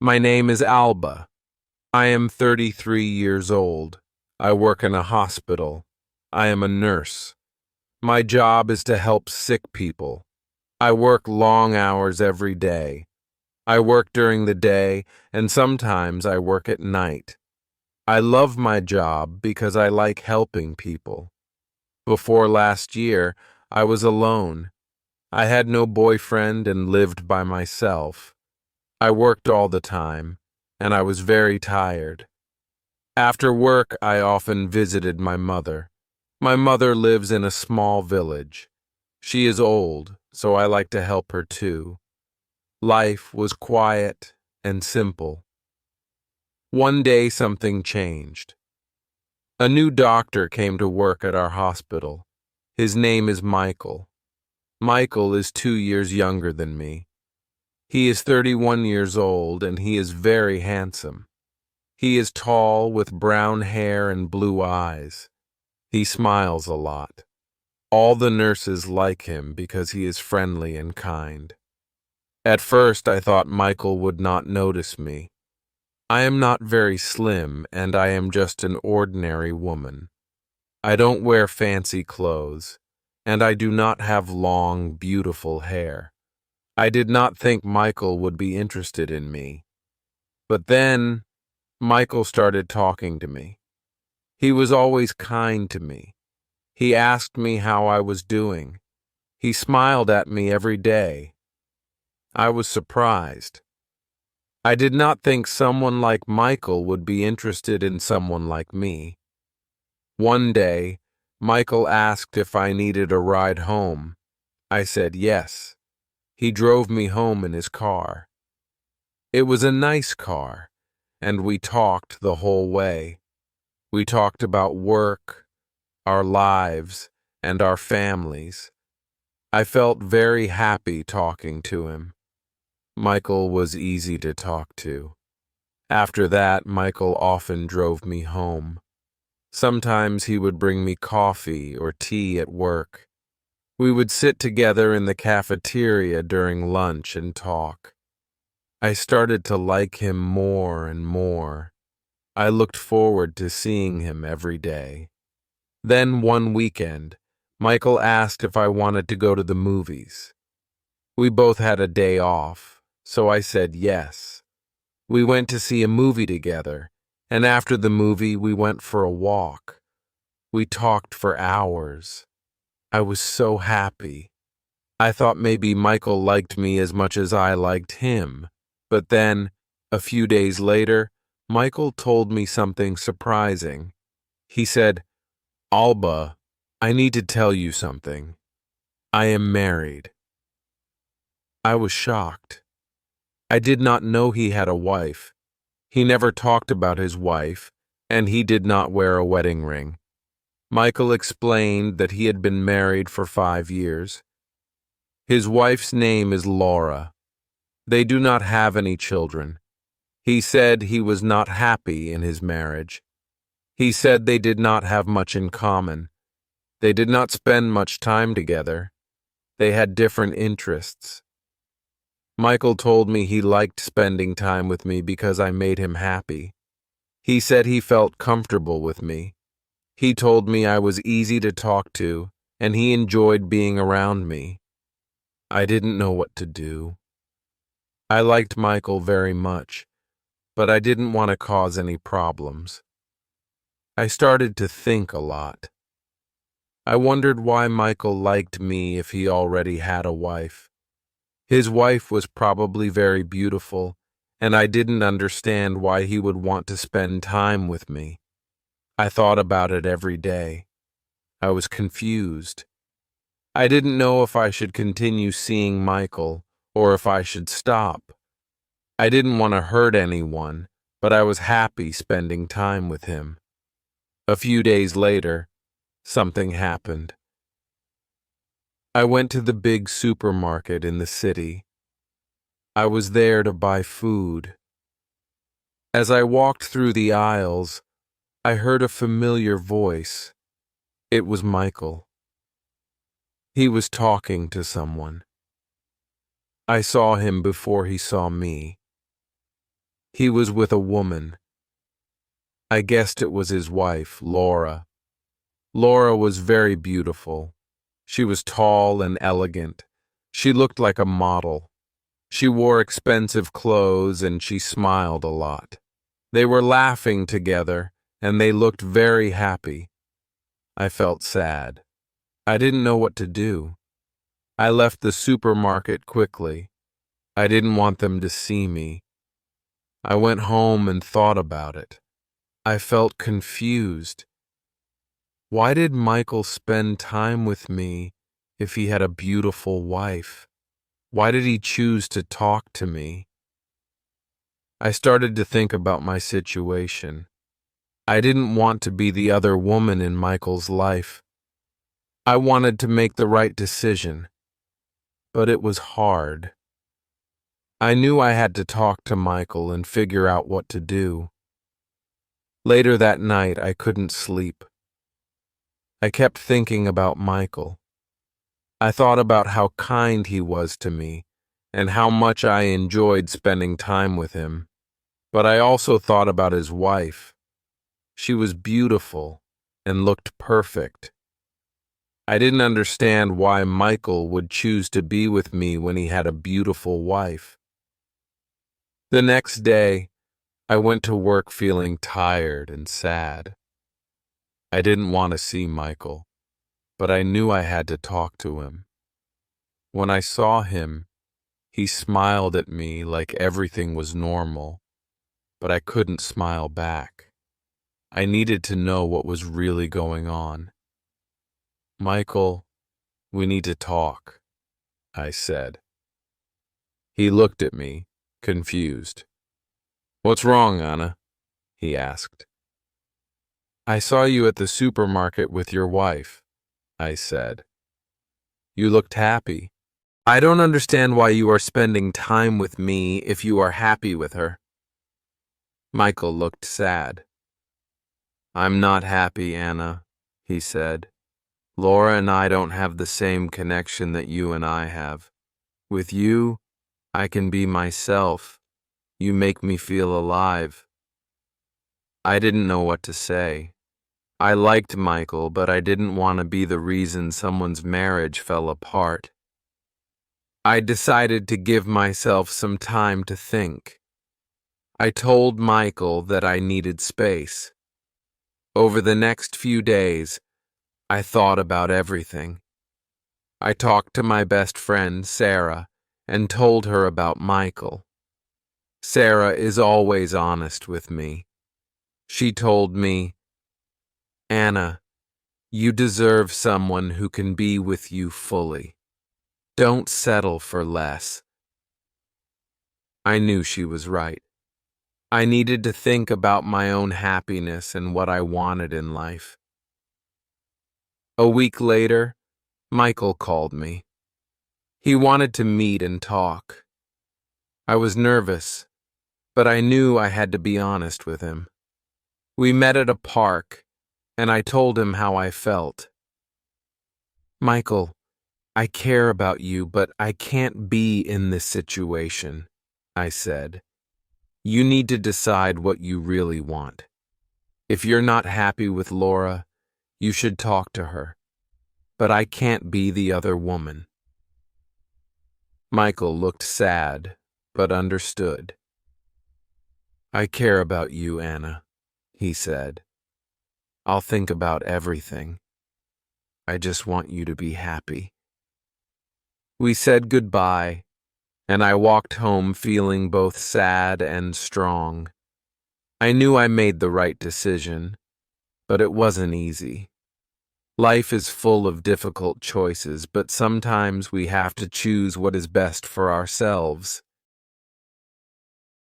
My name is Alba. I am 33 years old. I work in a hospital. I am a nurse. My job is to help sick people. I work long hours every day. I work during the day, and sometimes I work at night. I love my job because I like helping people. Before last year, I was alone. I had no boyfriend and lived by myself. I worked all the time, and I was very tired. After work, I often visited my mother. My mother lives in a small village. She is old, so I like to help her too. Life was quiet and simple. One day something changed. A new doctor came to work at our hospital. His name is Michael. Michael is 2 years younger than me. He is 31 years old and he is very handsome. He is tall with brown hair and blue eyes. He smiles a lot. All the nurses like him because he is friendly and kind. At first, I thought Michael would not notice me. I am not very slim, and I am just an ordinary woman. I don't wear fancy clothes, and I do not have long, beautiful hair. I did not think Michael would be interested in me. But then, Michael started talking to me. He was always kind to me. He asked me how I was doing. He smiled at me every day. I was surprised. I did not think someone like Michael would be interested in someone like me. One day, Michael asked if I needed a ride home. I said yes. He drove me home in his car. It was a nice car, and we talked the whole way. We talked about work, our lives, and our families. I felt very happy talking to him. Michael was easy to talk to. After that, Michael often drove me home. Sometimes he would bring me coffee or tea at work. We would sit together in the cafeteria during lunch and talk. I started to like him more and more. I looked forward to seeing him every day. Then one weekend, Michael asked if I wanted to go to the movies. We both had a day off, so I said yes. We went to see a movie together, and after the movie we went for a walk. We talked for hours. I was so happy. I thought maybe Michael liked me as much as I liked him. But then, a few days later, Michael told me something surprising. He said, "Alba, I need to tell you something. I am married." I was shocked. I did not know he had a wife. He never talked about his wife, and he did not wear a wedding ring. Michael explained that he had been married for 5 years. His wife's name is Laura. They do not have any children. He said he was not happy in his marriage. He said they did not have much in common. They did not spend much time together. They had different interests. Michael told me he liked spending time with me because I made him happy. He said he felt comfortable with me. He told me I was easy to talk to, and he enjoyed being around me. I didn't know what to do. I liked Michael very much, but I didn't want to cause any problems. I started to think a lot. I wondered why Michael liked me if he already had a wife. His wife was probably very beautiful, and I didn't understand why he would want to spend time with me. I thought about it every day. I was confused. I didn't know if I should continue seeing Michael or if I should stop. I didn't want to hurt anyone, but I was happy spending time with him. A few days later, something happened. I went to the big supermarket in the city. I was there to buy food. As I walked through the aisles, I heard a familiar voice. It was Michael. He was talking to someone. I saw him before he saw me. He was with a woman. I guessed it was his wife, Laura. Laura was very beautiful. She was tall and elegant. She looked like a model. She wore expensive clothes and she smiled a lot. They were laughing together and they looked very happy. I felt sad. I didn't know what to do. I left the supermarket quickly. I didn't want them to see me. I went home and thought about it. I felt confused. Why did Michael spend time with me if he had a beautiful wife? Why did he choose to talk to me? I started to think about my situation. I didn't want to be the other woman in Michael's life. I wanted to make the right decision, but it was hard. I knew I had to talk to Michael and figure out what to do. Later that night, I couldn't sleep. I kept thinking about Michael. I thought about how kind he was to me and how much I enjoyed spending time with him. But I also thought about his wife. She was beautiful and looked perfect. I didn't understand why Michael would choose to be with me when he had a beautiful wife. The next day, I went to work feeling tired and sad. I didn't want to see Michael, but I knew I had to talk to him. When I saw him, he smiled at me like everything was normal, but I couldn't smile back. I needed to know what was really going on. "Michael, we need to talk," I said. He looked at me, confused. "What's wrong, Anna?" he asked. "I saw you at the supermarket with your wife," I said. "You looked happy. I don't understand why you are spending time with me if you are happy with her." Michael looked sad. "I'm not happy, Anna," he said. "Laura and I don't have the same connection that you and I have. With you, I can be myself. You make me feel alive." I didn't know what to say. I liked Michael, but I didn't want to be the reason someone's marriage fell apart. I decided to give myself some time to think. I told Michael that I needed space. Over the next few days, I thought about everything. I talked to my best friend, Sarah, and told her about Michael. Sarah is always honest with me. She told me, "Anna, you deserve someone who can be with you fully. Don't settle for less." I knew she was right. I needed to think about my own happiness and what I wanted in life. A week later, Michael called me. He wanted to meet and talk. I was nervous, but I knew I had to be honest with him. We met at a park, and I told him how I felt. "Michael, I care about you, but I can't be in this situation," I said. "You need to decide what you really want. If you're not happy with Laura, you should talk to her. But I can't be the other woman." Michael looked sad, but understood. "I care about you, Anna," he said. "I'll think about everything. I just want you to be happy." We said goodbye, and I walked home feeling both sad and strong. I knew I made the right decision, but it wasn't easy. Life is full of difficult choices, but sometimes we have to choose what is best for ourselves.